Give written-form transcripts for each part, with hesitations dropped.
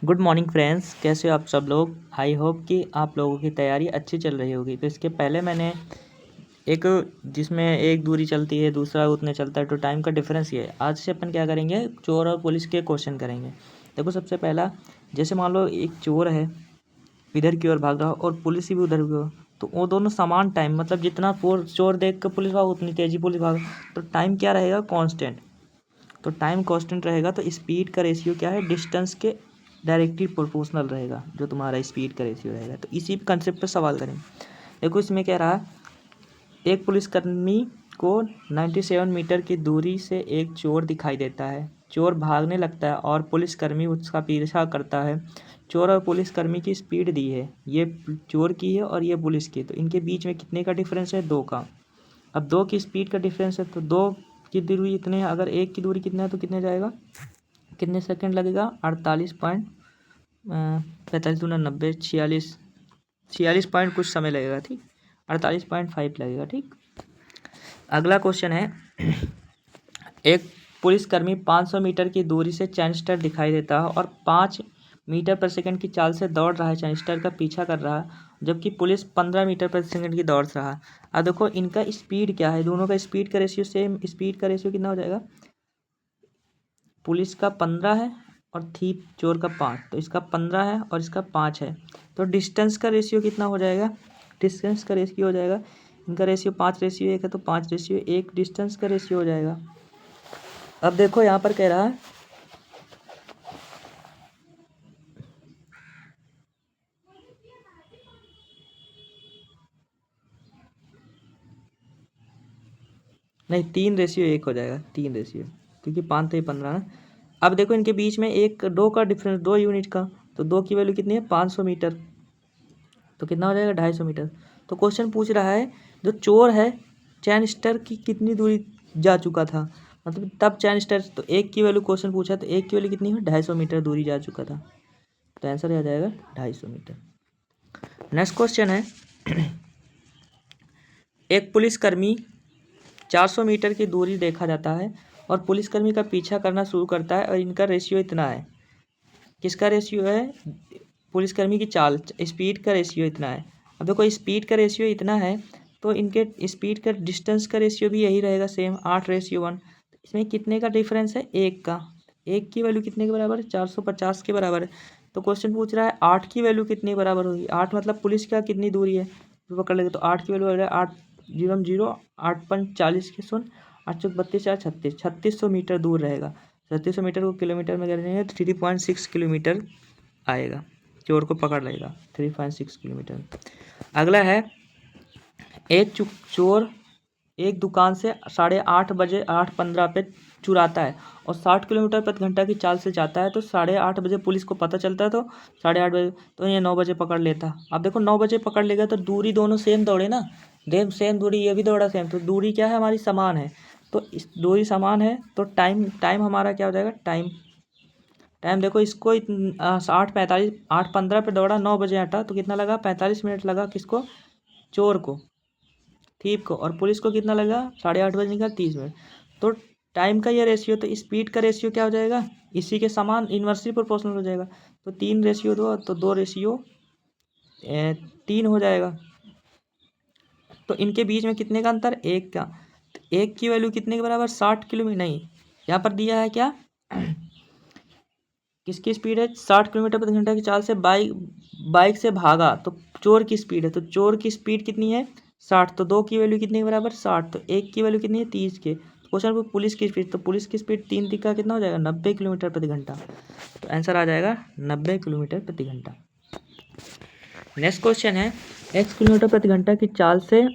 Good morning friends, कैसे हो आप सब लोग। आई होप कि आप लोगों की तैयारी अच्छी चल रही होगी। तो इसके पहले मैंने एक जिसमें एक दूरी चलती है, दूसरा उतने चलता है, तो टाइम का डिफरेंस ये है। आज से अपन क्या करेंगे, चोर और पुलिस के क्वेश्चन करेंगे। देखो, सबसे पहला, जैसे मान लो एक चोर है, इधर की ओर भाग रहा हो और पुलिस भी उधर की ओर, तो वो दोनों समान टाइम, मतलब जितना चोर देख कर पुलिस भाग उतनी तेजी पुलिस भाग, तो टाइम क्या रहेगा, कांस्टेंट। तो टाइम कांस्टेंट रहेगा तो स्पीड का रेशियो क्या है, डिस्टेंस के डायरेक्टली प्रोपोर्शनल रहेगा, जो तुम्हारा स्पीड का रेशियो रहेगा। तो इसी कंसेप्ट पर सवाल करें। देखो, इसमें क्या रहा, एक पुलिसकर्मी को 97 मीटर की दूरी से एक चोर दिखाई देता है। चोर भागने लगता है और पुलिसकर्मी उसका पीछा करता है। चोर और पुलिसकर्मी की स्पीड दी है, ये चोर की है और ये पुलिस की है। तो इनके बीच में कितने का डिफरेंस है, 2 का। अब 2 की स्पीड का डिफरेंस है तो 2 की दूरी इतने है, अगर एक की दूरी कितना है तो कितने जाएगा, कितने सेकंड लगेगा, 48.45 46 46 पॉइंट कुछ समय लगेगा, ठीक। 48.5 लगेगा, ठीक। अगला क्वेश्चन है, एक पुलिसकर्मी 500 मीटर की दूरी से चैनिस्टर दिखाई देता है और 5 मीटर पर सेकंड की चाल से दौड़ रहा है, चैनिस्टर का पीछा कर रहा है, जबकि पुलिस 15 मीटर पर सेकंड की दौड़ रहा है। अब देखो, इनका स्पीड क्या है, दोनों का स्पीड का रेशियो सेम। स्पीड का रेशियो कितना हो जाएगा, पुलिस का 15 है और थीप चोर का 5, तो इसका 15 है और इसका 5 है। तो डिस्टेंस का रेशियो कितना हो जाएगा, डिस्टेंस का रेशियो हो जाएगा, इनका रेशियो 5:1 है तो 5:1 डिस्टेंस का रेशियो हो जाएगा। अब देखो, यहाँ पर कह रहा है नहीं, 3:1 हो जाएगा, 3:, क्योंकि 5 थे 15 ना। अब देखो, इनके बीच में एक 2 का डिफरेंस, 2 यूनिट का, तो 2 की वैल्यू कितनी है, 500 मीटर, तो कितना हो जाएगा, 250 मीटर। तो क्वेश्चन पूछ रहा है, जो चोर है, चैन स्टर की कितनी दूरी जा चुका था, मतलब तब चैन स्टर, तो एक की वैल्यू क्वेश्चन पूछा, तो एक की वैल्यू कितनी है, 250 मीटर दूरी जा चुका था। तो आंसर आ जाएगा 250 मीटर। नेक्स्ट क्वेश्चन है, एक पुलिसकर्मी 400 मीटर की दूरी देखा जाता है और पुलिसकर्मी का पीछा करना शुरू करता है और इनका रेशियो इतना है। किसका रेशियो है, पुलिसकर्मी की चाल, स्पीड का रेशियो इतना है। अब देखो, स्पीड का रेशियो इतना है तो इनके स्पीड का डिस्टेंस का रेशियो भी यही रहेगा, सेम 8:1। इसमें कितने का डिफरेंस है, 1 का। 1 की वैल्यू कितने के बराबर है, 450 के बराबर है। तो क्वेश्चन पूछ रहा है 8 की वैल्यू कितने बराबर होगी, 8 मतलब पुलिस का कितनी दूरी है, तो पकड़ लेंगे। तो 8 की वैल्यू हो जाएगा 8:0 8:40 के 8:32 36 3600 मीटर दूर रहेगा। 3600 मीटर को किलोमीटर में करेंगे 3.6 किलोमीटर आएगा, चोर को पकड़ लेगा 3.6 किलोमीटर। अगला है, एक चोर एक दुकान से 8:30 बजे 8:15 पे चुराता है और 60 किलोमीटर प्रति घंटा की चाल से जाता है। तो 8:30 बजे पुलिस को पता चलता है, तो 8:30 बजे, तो ये 9 बजे पकड़ लेता। अब देखो, 9 बजे पकड़ लेगा तो दूरी दोनों सेम दौड़े ना, सेम दूरी, ये भी दौड़ा सेम, तो दूरी क्या है हमारी, समान है। तो इस दूरी समान है तो टाइम टाइम हमारा क्या हो जाएगा, टाइम टाइम देखो, इसको 8:45 8:15 पे दौड़ा, 9 बजे हटा, तो कितना लगा, 45 मिनट लगा, किसको, चोर को, थीप को। और पुलिस को कितना लगा, 8:30 बजे निकला, 30 मिनट। तो टाइम का ये रेशियो, तो स्पीड का रेशियो क्या हो जाएगा, इसी के समान इन्वर्सली प्रोपोर्शनल हो जाएगा। तो 3:2, तो 2:3 हो जाएगा। तो इनके बीच में कितने का अंतर, 1 का। तो 1 की वैल्यू कितने के बराबर, 60 किलोमीटर, नहीं, यहाँ पर दिया है क्या, किसकी स्पीड है, 60 किलोमीटर प्रति घंटा की चाल से बाइक से भागा, तो चोर की स्पीड है, तो चोर की स्पीड कितनी है, 60, तो 2 की वैल्यू कितने के बराबर, 60, तो 1 की वैल्यू कितनी है, 30 के। क्वेश्चन पर पुलिस की स्पीड, तो पुलिस की स्पीड 3 का कितना हो जाएगा, 90 किलोमीटर प्रति घंटा। तो आंसर आ जाएगा 90 किलोमीटर प्रति घंटा। नेक्स्ट क्वेश्चन है, x किलोमीटर प्रति घंटा की चाल से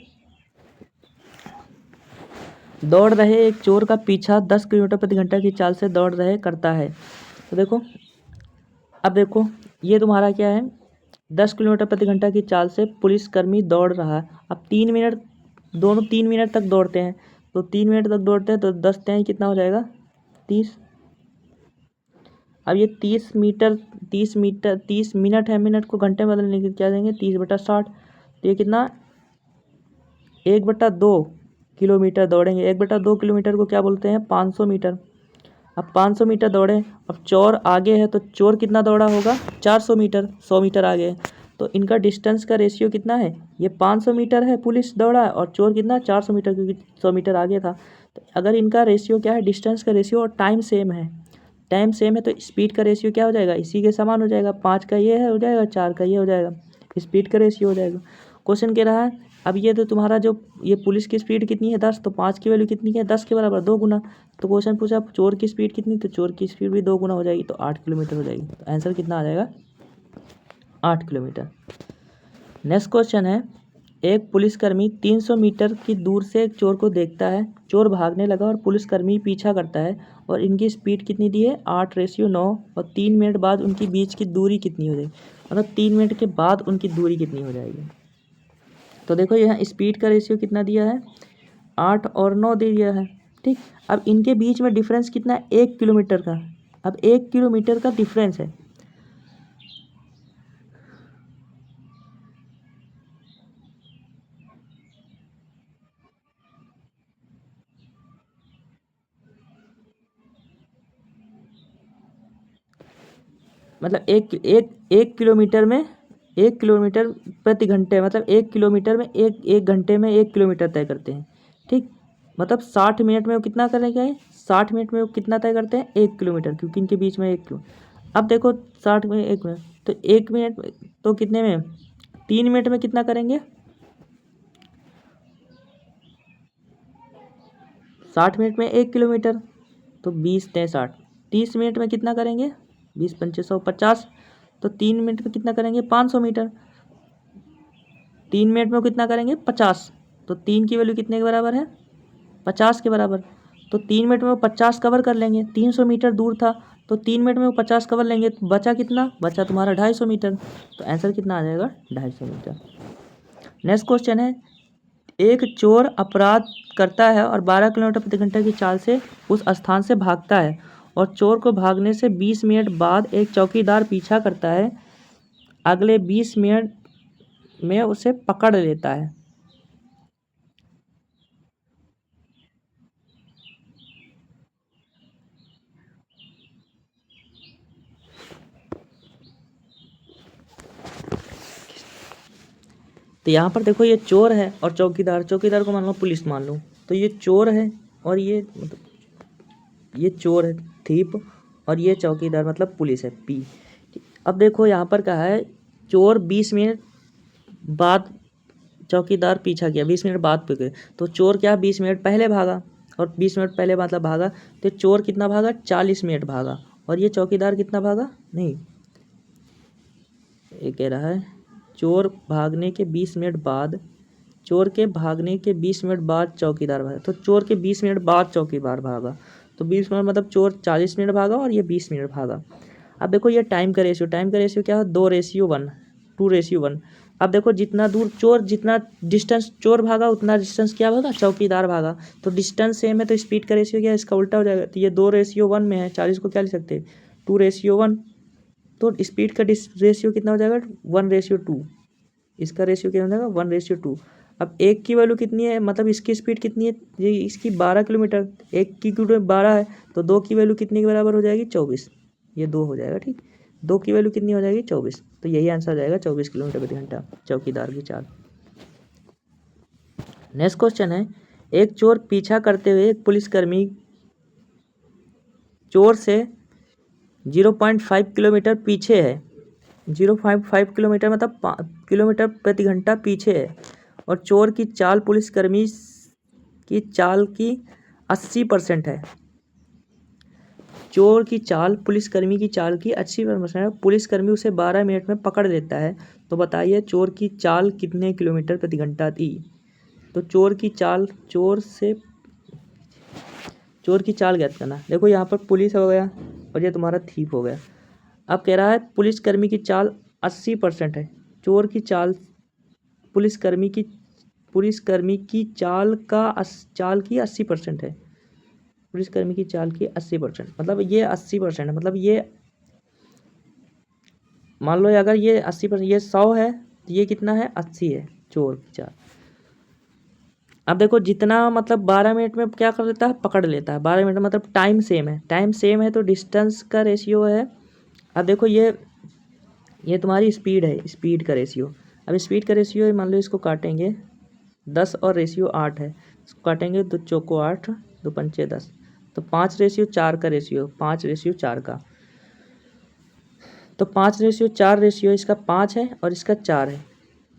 दौड़ रहे एक चोर का पीछा 10 किलोमीटर प्रति घंटा की चाल से दौड़ रहे करता है। तो देखो, अब देखो, ये तुम्हारा क्या है, 10 किलोमीटर प्रति घंटा की चाल से पुलिसकर्मी दौड़ रहा है। अब 3 मिनट, दोनों 3 मिनट तक दौड़ते हैं, तो 3 मिनट तक दौड़ते हैं तो 10 तिहाई कितना हो जाएगा, 30। अब ये 30 मिनट है, मिनट को घंटे में बदलने के क्या देंगे, 30/60। तो ये कितना, 1/2 किलोमीटर दौड़ेंगे। 1/2 किलोमीटर को क्या बोलते हैं, 500 मीटर। अब 500 मीटर दौड़े, अब चोर आगे है तो चोर कितना दौड़ा होगा, 400 मीटर, 100 मीटर आगे है। तो इनका डिस्टेंस का रेशियो कितना है, ये 500 मीटर है पुलिस दौड़ा है, और चोर कितना 400 मीटर, क्योंकि 100 मीटर आगे था। तो अगर इनका रेशियो क्या है, डिस्टेंस का रेशियो, और टाइम सेम है, टाइम सेम है, तो स्पीड का रेशियो क्या हो जाएगा, इसी के समान हो जाएगा। 5 का ये है हो जाएगा, 4 का ये हो जाएगा, स्पीड का रेशियो हो जाएगा। क्वेश्चन कह रहा है अब ये तो तुम्हारा जो ये पुलिस की स्पीड कितनी है 10, तो 5 की वैल्यू कितनी है 10 के बराबर 2 गुना। तो क्वेश्चन पूछा चोर की स्पीड कितनी, तो चोर की स्पीड भी 2 गुना हो जाएगी, तो 8 किलोमीटर हो जाएगी। तो आंसर कितना आ जाएगा, 8 किलोमीटर। नेक्स्ट क्वेश्चन है, एक पुलिसकर्मी 300 मीटर की दूर से एक चोर को देखता है, चोर भागने लगा और पुलिसकर्मी पीछा करता है, और इनकी स्पीड कितनी दी है 8:9, और 3 मिनट बाद उनकी बीच की दूरी कितनी हो जाएगी, मतलब 3 मिनट के बाद उनकी दूरी कितनी हो जाएगी। तो देखो यहाँ स्पीड का रेशियो कितना दिया है, 8 और 9 दे दिया है, ठीक। अब इनके बीच में डिफरेंस कितना है, 1 किलोमीटर का। अब 1 किलोमीटर का डिफरेंस है, मतलब एक किलोमीटर में 1 किलोमीटर प्रति घंटे, मतलब 1 किलोमीटर में एक घंटे में 1 किलोमीटर तय करते हैं, ठीक। मतलब 60 मिनट में वो कितना करेंगे, 60 मिनट में वो कितना तय करते हैं 1 किलोमीटर, क्योंकि इनके बीच में 1 किलो। अब देखो 60 में 1 मिनट, तो 1 मिनट तो कितने में, 3 मिनट में कितना करेंगे, 60 मिनट में 1 किलोमीटर, तो 20 × 60, 30 मिनट में कितना करेंगे, 20×5 = 150, तो 3 मिनट में कितना करेंगे 500 मीटर, 3 मिनट में वो कितना करेंगे 50, तो 3 की वैल्यू कितने के बराबर है, 50 के बराबर। तो 3 मिनट में वो 50 कवर कर लेंगे, 300 मीटर दूर था, तो 3 मिनट में वो 50 कवर लेंगे, तो बचा कितना, बचा तुम्हारा 250 मीटर। तो आंसर कितना आ जाएगा, 250 मीटर। नेक्स्ट क्वेश्चन है, एक चोर अपराध करता है और 12 किलोमीटर प्रति घंटे की चाल से उस स्थान से भागता है, और चोर को भागने से 20 मिनट बाद एक चौकीदार पीछा करता है, अगले 20 मिनट में उसे पकड़ लेता है। तो यहाँ पर देखो ये चोर है और चौकीदार, चौकीदार को मान लो पुलिस मान लो, तो ये चोर है और ये मतलब ये चोर है थीप, और ये चौकीदार मतलब पुलिस है पी। अब देखो यहाँ पर कहा है चोर 20 मिनट बाद चौकीदार पीछा किया, 20 मिनट बाद पे गए, तो चोर क्या 20 मिनट पहले भागा, और 20 मिनट पहले मतलब भागा, तो चोर कितना भागा 40 मिनट भागा, और ये चौकीदार कितना भागा, नहीं ये कह रहा है चोर भागने के 20 मिनट बाद, चोर के भागने के 20 मिनट बाद चौकीदार भागा, तो चोर के 20 मिनट बाद चौकीदार भागा, तो 20 मिनट मतलब चोर 40 मिनट भागा और ये 20 मिनट भागा। अब देखो ये टाइम का रेशियो, टाइम का रेशियो क्या है 2:1, 2:1। अब देखो जितना दूर चोर, जितना डिस्टेंस चोर भागा उतना डिस्टेंस क्या भागा चौकीदार भागा, तो डिस्टेंस सेम है तो स्पीड का रेशियो क्या है, इसका उल्टा हो जाएगा, तो ये 2:1 में है, 40 को क्या लिख सकते हैं 2:1, तो स्पीड का रेशियो कितना हो जाएगा 1:2, इसका रेशियो क्या हो जाएगा 1:2। अब एक की वैल्यू कितनी है, मतलब इसकी स्पीड कितनी है, ये इसकी 12 किलोमीटर, एक की 12 है, तो 2 की वैल्यू कितने के बराबर हो जाएगी 24, ये 2 हो जाएगा, ठीक। 2 की वैल्यू कितनी हो जाएगी 24, तो यही आंसर आ जाएगा 24 किलोमीटर प्रति घंटा चौकीदार की चाल। नेक्स्ट क्वेश्चन है, एक चोर पीछा करते हुए एक पुलिसकर्मी चोर से 0.5 किलोमीटर पीछे है, 0.5 किलोमीटर मतलब किलोमीटर प्रति घंटा पीछे है, और चोर की चाल पुलिसकर्मी की चाल की 80% है। चोर की चाल पुलिसकर्मी की चाल की 80% है, पुलिसकर्मी उसे 12 मिनट में पकड़ लेता है, तो बताइए चोर की चाल कितने किलोमीटर प्रति घंटा थी। तो चोर की चाल, चोर की चाल ज्ञात करना। देखो यहाँ पर पुलिस हो गया और ये तुम्हारा थीप हो गया। अब कह रहा है पुलिसकर्मी की चाल 80% है, चोर की चाल पुलिसकर्मी की चाल की 80% है, पुलिसकर्मी की चाल की 80%, मतलब ये 80% है, मतलब ये मान लो अगर ये 80%, ये 100 है तो ये कितना है 80 है चोर की चाल। अब देखो जितना मतलब 12 मिनट में क्या कर लेता है, पकड़ लेता है। 12 मिनट मतलब टाइम सेम है तो डिस्टेंस का रेशियो है। अब देखो ये तुम्हारी स्पीड है, स्पीड का रेशियो। अब स्पीड का रेशियो मान लो इसको काटेंगे 10 और रेशियो 8 है, इसको काटेंगे दो चौको 8, दो पंचे 10, तो 5:4 का रेशियो, 5:4 का, तो 5:4 रेशियो इसका 5 है और इसका 4 है।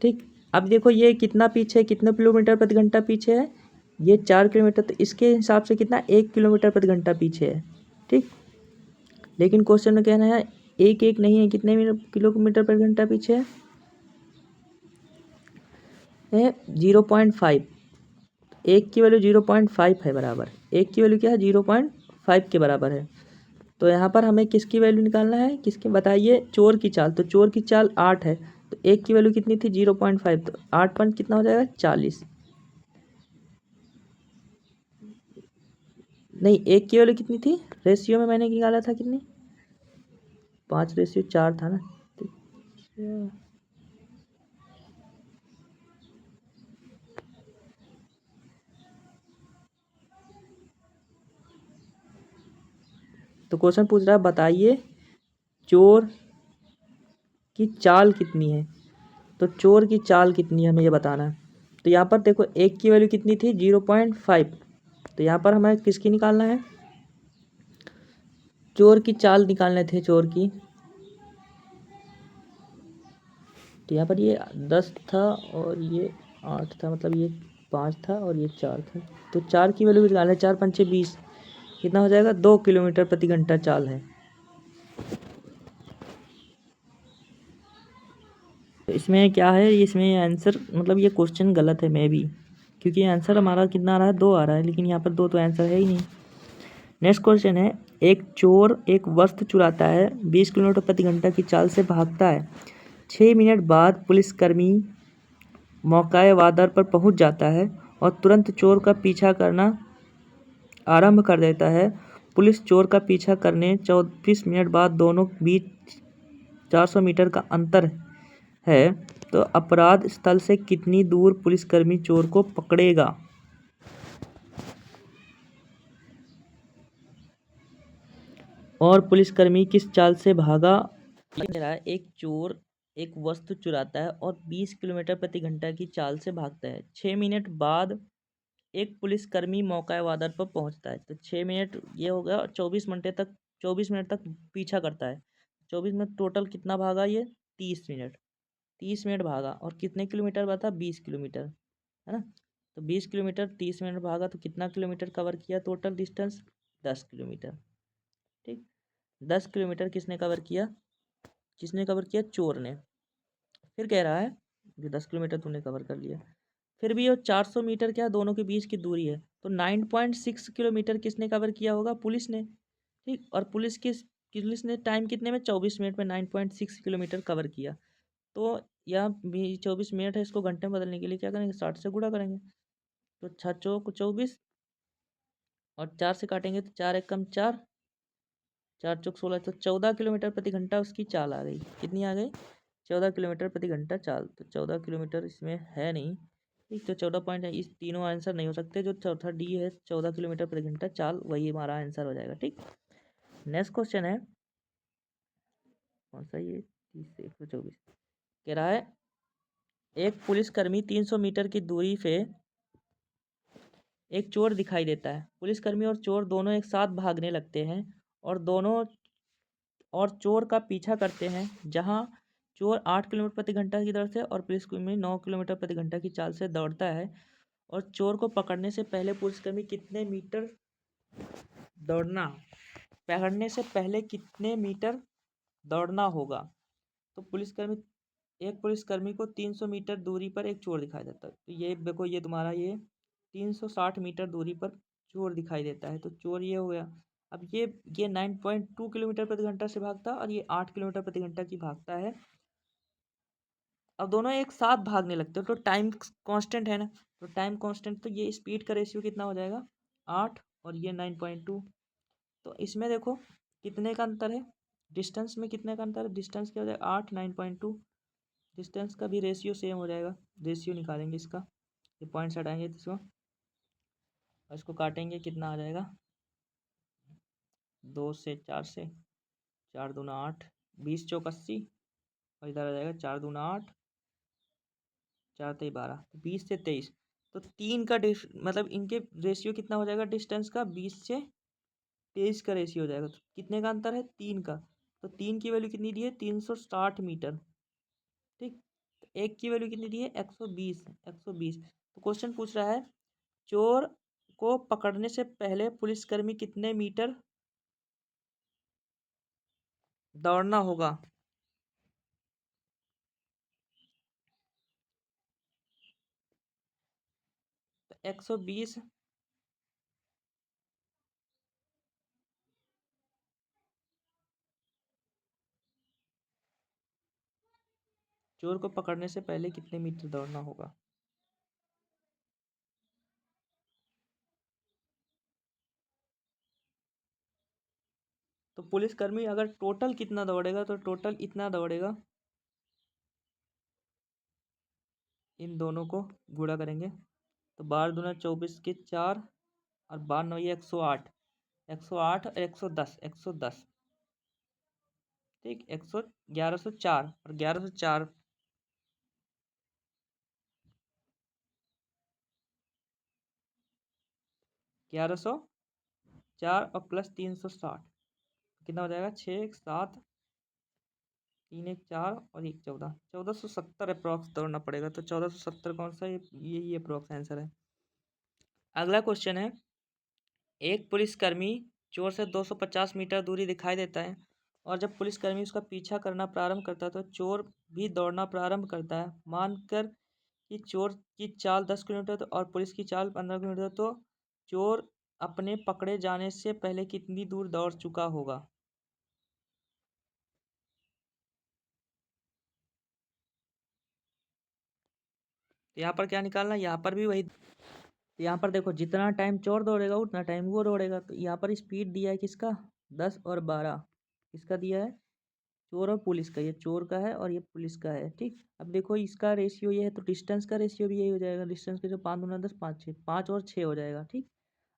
ठीक, अब देखो ये कितना पीछे है, कितने किलोमीटर प्रति घंटा पीछे है, ये 4 किलोमीटर, तो इसके हिसाब से कितना 1 किलोमीटर प्रति घंटा पीछे है। ठीक, लेकिन क्वेश्चन में कहना है एक एक नहीं है, कितने किलोमीटर प्रति घंटा पीछे है 0.5। एक की वैल्यू 0.5 है बराबर, एक की वैल्यू क्या है 0.5 के बराबर है। तो यहाँ पर हमें किसकी वैल्यू निकालना है, किसकी बताइए, चोर की चाल। तो चोर की चाल 8 है, तो एक की वैल्यू कितनी थी 0.5, तो 8 कितना हो जाएगा 40। नहीं, एक की वैल्यू कितनी थी रेशियो में, मैंने निकाला था कितनी, 5:4 था ना। तो क्वेश्चन पूछ रहा है बताइए चोर की चाल कितनी है। तो चोर की चाल कितनी है हमें ये बताना है। तो यहाँ पर देखो एक की वैल्यू कितनी थी 0.5, तो यहाँ पर हमें किसकी निकालना है, चोर की चाल निकालने थे चोर की। तो यहाँ पर ये 10 था और ये 8 था, मतलब ये 5 था और ये 4 था, तो 4 की वैल्यू भी निकालना है। 4×5 = 20, कितना हो जाएगा 2 किलोमीटर प्रति घंटा चाल है। तो इसमें क्या है, इसमें आंसर मतलब ये क्वेश्चन गलत है मे बी, क्योंकि आंसर हमारा कितना आ रहा है 2 आ रहा है, लेकिन यहाँ पर 2 तो आंसर है ही नहीं। नेक्स्ट क्वेश्चन है, एक चोर एक वस्तु चुराता है, 20 किलोमीटर प्रति घंटा की चाल से भागता है। 6 मिनट बाद पुलिसकर्मी मौका वारदात पर पहुंच जाता है और तुरंत चोर का पीछा करना आरंभ कर देता है। पुलिस चोर का पीछा करने 24 मिनट बाद दोनों बीच 400 मीटर का अंतर है, तो अपराध स्थल से कितनी दूर पुलिसकर्मी चोर को पकड़ेगा। और पुलिसकर्मी किस चाल से भागा। एक चोर एक वस्तु चुराता है और 20 किलोमीटर प्रति घंटा की चाल से भागता है। 6 मिनट बाद एक पुलिसकर्मी मौका वारदात पर पहुंचता है, तो 6 मिनट ये हो गया और 24 मिनट तक पीछा करता है। 24 मिनट टोटल कितना भागा ये, 30 मिनट, 30 मिनट भागा और कितने किलोमीटर भागा, 20 किलोमीटर, है ना। तो 20 किलोमीटर 30 मिनट भागा तो कितना किलोमीटर कवर किया टोटल डिस्टेंस, 10 किलोमीटर। ठीक, 10 किलोमीटर किसने कवर किया, चोर ने। फिर कह रहा है कि 10 किलोमीटर तूने कवर कर लिया, फिर भी ये 400 मीटर क्या दोनों के बीच की दूरी है, तो 9.6 किलोमीटर किसने कवर किया होगा, पुलिस ने। ठीक, और पुलिस ने टाइम कितने में, 24 मिनट में 9.6 किलोमीटर कवर किया। तो यह भी 24 मिनट है, इसको घंटे में बदलने के लिए क्या करेंगे, 60 से गुणा करेंगे, तो 6×4 = 24 और 4 से काटेंगे तो 4×1 = 4, 4×4 = 16, तो 14 किलोमीटर प्रति घंटा उसकी चाल आ गई। कितनी आ गई, 14 किलोमीटर प्रति घंटा चाल। तो 14 किलोमीटर इसमें है नहीं, ठीक, तो 14 पॉइंट है, इस तीनों आंसर नहीं हो सकते। जो चौथा डी है 14 किलोमीटर प्रति घंटा चाल, वही हमारा आंसर हो जाएगा। ठीक, नेक्स्ट क्वेश्चन है कौन सा, ये 30 से 124 कह रहा है, एक पुलिसकर्मी 300 मीटर की दूरी पे एक चोर दिखाई देता है। पुलिसकर्मी और चोर दोनों एक साथ भागने लगते हैं और चोर का पीछा करते हैं, जहां चोर 8 किलोमीटर प्रति घंटा की दर से और पुलिसकर्मी 9 किलोमीटर प्रति घंटा की चाल से दौड़ता है। और चोर को पकड़ने से पहले पुलिसकर्मी कितने मीटर दौड़ना पकड़ने से पहले कितने मीटर दौड़ना होगा। तो पुलिसकर्मी को 300 मीटर दूरी पर एक चोर दिखाई देता है। तो ये देखो, ये तुम्हारा ये 360 मीटर दूरी पर चोर दिखाई देता है, तो चोर ये हो गया। अब ये 9.2 किलोमीटर प्रति घंटा से भागता है और ये 8 किलोमीटर प्रति घंटा की भागता है। अब दोनों एक साथ भागने लगते हो, तो टाइम कांस्टेंट है ना, तो टाइम कांस्टेंट, तो ये स्पीड का रेशियो कितना हो जाएगा 8 और ये 9.2। तो इसमें देखो कितने का अंतर है, डिस्टेंस में कितने का अंतर है, डिस्टेंस क्या हो जाएगा 8 9.2, डिस्टेंस का भी रेशियो सेम हो जाएगा। रेशियो निकालेंगे इसका, ये पॉइंट्स हटाएंगे तो इसको और इसको काटेंगे कितना आ जाएगा, 2 से 4 से, 4 दूना 8, 20 चौक 80, और इधर आ जाएगा 4 दूना 8, 4 तेई 12, 20 से 23। तो 3 का मतलब इनके रेशियो कितना हो जाएगा डिस्टेंस का, 20 से 23 का रेशियो हो जाएगा। तो कितने का अंतर है, 3 का। तो 3 की वैल्यू कितनी दी है, 360 मीटर। ठीक। तो एक की वैल्यू कितनी दी है, 120, 120। तो क्वेश्चन पूछ रहा है चोर को पकड़ने से पहले पुलिसकर्मी कितने मीटर दौड़ना होगा। तो 120 चोर को पकड़ने से पहले कितने मीटर दौड़ना होगा। तो पुलिसकर्मी अगर टोटल कितना दौड़ेगा, तो टोटल इतना दौड़ेगा, इन दोनों को गुणा करेंगे तो 12 दूना 24 के 4, और 12 9 108, 108 और 110, 110। ठीक, 1104 और 1104, 1104 और प्लस 360 कितना हो जाएगा, 6 1 7, 3 1 4 और 1 14, 1470 अप्रॉक्स दौड़ना पड़ेगा। तो 1470 कौन सा, ये अप्रॉक्स आंसर है। अगला क्वेश्चन है, एक पुलिसकर्मी चोर से 250 मीटर दूरी दिखाई देता है, और जब पुलिसकर्मी उसका पीछा करना प्रारंभ करता है तो चोर भी दौड़ना प्रारंभ करता है। मानकर कि चोर की चाल 10 किलोमीटर और पुलिस की चाल 15 किलोमीटर, तो चोर अपने पकड़े जाने से पहले कितनी दूर दौड़ चुका होगा। तो यहाँ पर क्या निकालना है, यहाँ पर भी वही। तो यहाँ पर देखो जितना टाइम चोर दौड़ेगा उतना टाइम वो दौड़ेगा। तो यहाँ पर स्पीड दिया है किसका, 10 और 12, किसका दिया है, चोर और पुलिस का। ये चोर का है और ये पुलिस का है। ठीक, अब देखो इसका रेशियो ये है, तो डिस्टेंस का रेशियो भी यही हो जाएगा। डिस्टेंस के जो 5 दूना 10, 5 6, 5 और 6 हो जाएगा। ठीक,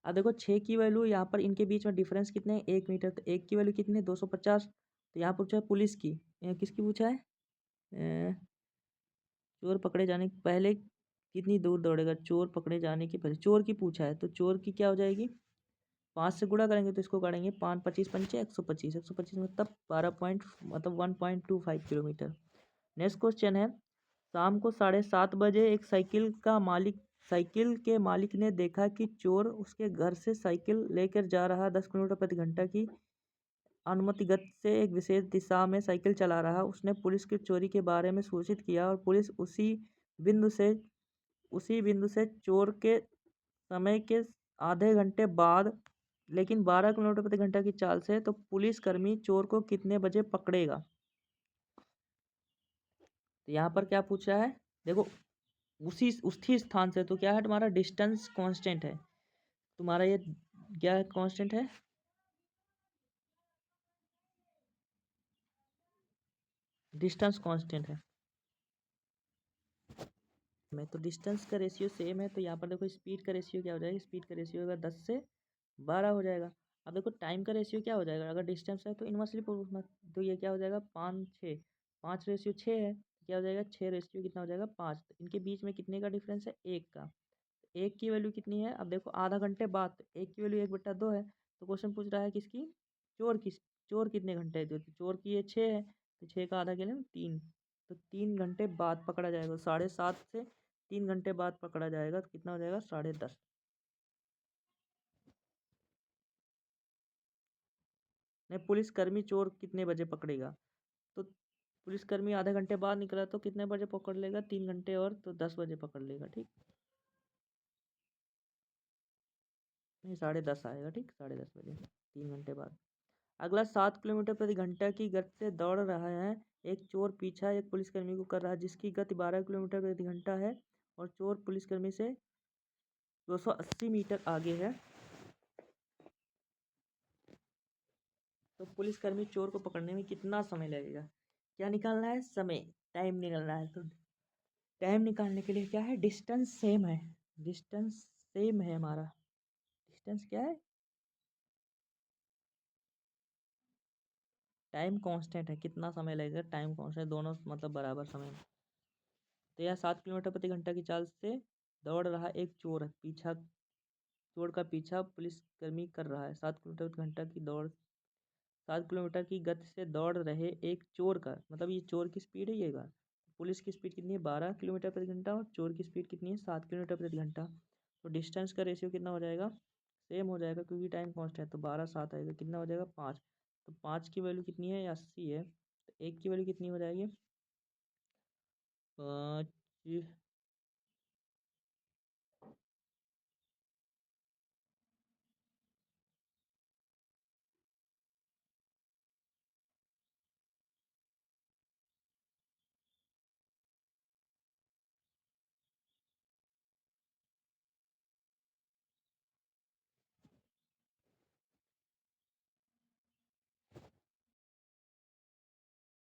अब देखो 6 की वैल्यू, यहाँ पर इनके बीच में डिफरेंस कितने हैं, 1 मीटर। तो 1 की वैल्यू कितनी है, 250। तो यहाँ पूछा है पुलिस की, यहाँ किसकी पूछा है, चोर पकड़े जाने के पहले कितनी दूर दौड़ेगा। चोर पकड़े जाने के पहले चोर की पूछा है, तो चोर की क्या हो जाएगी, 5 से गुणा करेंगे तो इसको काटेंगे, 5 25 पंचे 125, 125 मतलब 12 मतलब 1.25 किलोमीटर। नेक्स्ट क्वेश्चन है, शाम को 7:30 बजे एक साइकिल के मालिक ने देखा कि चोर उसके घर से साइकिल लेकर जा रहा, 10 किलोमीटर प्रति घंटा की अनुमति गति से एक विशेष दिशा में साइकिल चला रहा। उसने पुलिस की चोरी के बारे में सूचित किया और पुलिस बिंदु से उसी बिंदु से चोर के समय के आधे घंटे बाद, लेकिन 12 किलोमीटर प्रति घंटा की चाल से, तो पुलिसकर्मी चोर को कितने बजे पकड़ेगा। तो यहाँ पर क्या पूछा है, देखो उसी स्थान से, तो क्या है तुम्हारा डिस्टेंस कांस्टेंट है। तुम्हारा ये क्या कांस्टेंट है, डिस्टेंस कांस्टेंट है। मैं तो डिस्टेंस का रेशियो सेम है, तो यहाँ पर देखो स्पीड का रेशियो क्या हो जाएगा, स्पीड का रेशियो होगा 10 से 12 हो जाएगा। अब देखो टाइम का रेशियो क्या हो जाएगा, अगर डिस्टेंस है तो इनवर्सली प्रोपोर्शनल। तो ये क्या हो जाएगा, 5 6, 5 रेशियो 6 है, तो क्या हो जाएगा, 6 रेशियो कितना हो जाएगा, 5। तो इनके बीच में कितने का डिफरेंस है, 1 का। तो 1 की वैल्यू कितनी है, अब देखो आधा घंटे बाद, तो 1 की वैल्यू 1/2 है। तो क्वेश्चन पूछ रहा है किसकी, चोर की। चोर कितने घंटे, जो चोर की ये 6 है, तो 6 का आधा कितने 3। तो 3 घंटे बाद पकड़ा जाएगा, 7:30 से 3 घंटे बाद पकड़ा जाएगा, तो कितना हो जाएगा, 10:30। नहीं, पुलिसकर्मी चोर कितने बजे पकड़ेगा, तो पुलिसकर्मी आधे घंटे बाद निकला तो कितने बजे पकड़ लेगा, 3 घंटे और, तो 10 बजे पकड़ लेगा। ठीक, नहीं 10:30 आएगा। ठीक, 10:30 बजे, 3 घंटे बाद। अगला, 7 किलोमीटर प्रति घंटा की गति से दौड़ रहा है एक चोर पीछा एक पुलिसकर्मी को कर रहा है जिसकी गति 12 किलोमीटर प्रति घंटा है, और चोर पुलिसकर्मी से 280 मीटर आगे है। तो पुलिसकर्मी चोर को पकड़ने में कितना समय लगेगा। क्या निकालना है, समय, टाइम निकालना है। तो टाइम निकालने के लिए क्या है, डिस्टेंस सेम है, डिस्टेंस सेम है हमारा। डिस्टेंस क्या है, टाइम कांस्टेंट है, कितना समय लगेगा, टाइम कांस्टेंट, दोनों मतलब बराबर समय में। तो यह 7 किलोमीटर प्रति घंटा की चाल से दौड़ रहा एक चोर पीछा, चोर का पीछा पुलिसकर्मी कर रहा है। 7 किलोमीटर प्रति घंटा की दौड़, 7 किलोमीटर की गति से दौड़ रहे एक चोर का, मतलब ये चोर की स्पीड है, ये बात। पुलिस की स्पीड कितनी है, 12 किलोमीटर प्रति घंटा, और चोर की स्पीड कितनी है, 7 किलोमीटर प्रति घंटा। तो डिस्टेंस का रेशियो कितना हो जाएगा, सेम हो जाएगा, क्योंकि टाइम कॉन्स्ट है, तो 12 7 आएगा, कितना हो जाएगा 5। तो 5 की वैल्यू कितनी है, 80 है, तो 1 की वैल्यू कितनी हो जाएगी, 5